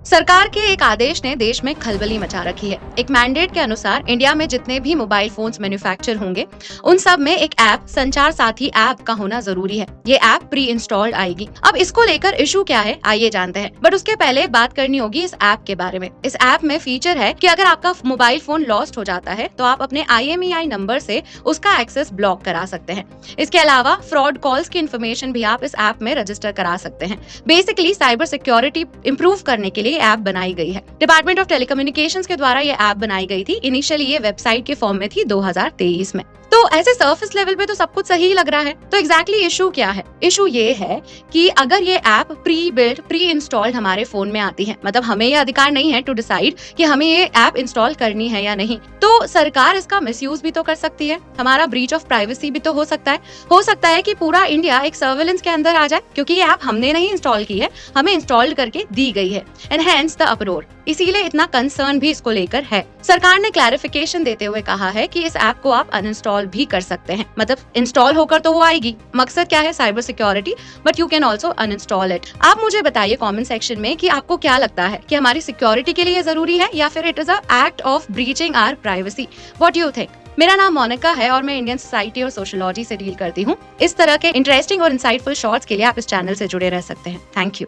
सरकार के एक आदेश ने देश में खलबली मचा रखी है। एक मैंडेट के अनुसार इंडिया में जितने भी मोबाइल फोन्स मैन्युफैक्चर होंगे, उन सब में एक ऐप, संचार साथी ऐप का होना जरूरी है। ये ऐप प्री इंस्टॉल्ड आएगी। अब इसको लेकर इशू क्या है, आइए जानते हैं। बट उसके पहले बात करनी होगी इस ऐप के बारे में। इस ऐप में फीचर है कि अगर आपका मोबाइल फोन लॉस्ट हो जाता है तो आप अपने IMEI नंबर से उसका एक्सेस ब्लॉक करा सकते हैं। इसके अलावा फ्रॉड कॉल्स की इन्फॉर्मेशन भी आप इस ऐप में रजिस्टर करा सकते हैं। बेसिकली साइबर सिक्योरिटी इंप्रूव करने के लिए ऐप बनाई गई है। डिपार्टमेंट ऑफ टेलीकम्युनिकेशंस के द्वारा ये ऐप बनाई गई थी। इनिशियली ये वेबसाइट के फॉर्म में थी 2023 में। तो ऐसे सरफेस लेवल पे तो सब कुछ सही लग रहा है। तो एग्जैक्टली इशू क्या है? इशू ये है कि अगर ये app pre build, pre installed हमारे फोन में आती है, मतलब हमें ये अधिकार नहीं है टू डिसाइड कि हमें ये ऐप इंस्टॉल करनी है या नहीं, तो सरकार इसका मिसयूज भी तो कर सकती है। हमारा ब्रीच ऑफ प्राइवेसी भी तो हो सकता है। हो सकता है कि पूरा इंडिया एक सर्वेलेंस के अंदर आ जाए, क्योंकि ये ऐप हमने नहीं इंस्टॉल की है, हमें इंस्टॉल करके दी गई है। And hence the uproar. इसीलिए इतना कंसर्न भी इसको लेकर है। सरकार ने क्लैरिफिकेशन देते हुए कहा है कि इस ऐप को आप अनइंस्टॉल भी कर सकते हैं, मतलब इंस्टॉल होकर तो वो आएगी। मकसद क्या है? Cyber security, but you can also uninstall it. आप मुझे बताइए कमेंट सेक्शन में कि आपको क्या लगता है कि हमारी सिक्योरिटी के लिए जरूरी है या फिर it is a act of breaching our privacy. What do you think? मेरा नाम मोनिका है और मैं इंडियन सोसाइटी और सोशियोलॉजी से डील करती हूँ। इस तरह के इंटरेस्टिंग और इंसाइटफुल शॉर्ट्स के लिए आप इस चैनल से जुड़े रह सकते हैं। Thank you.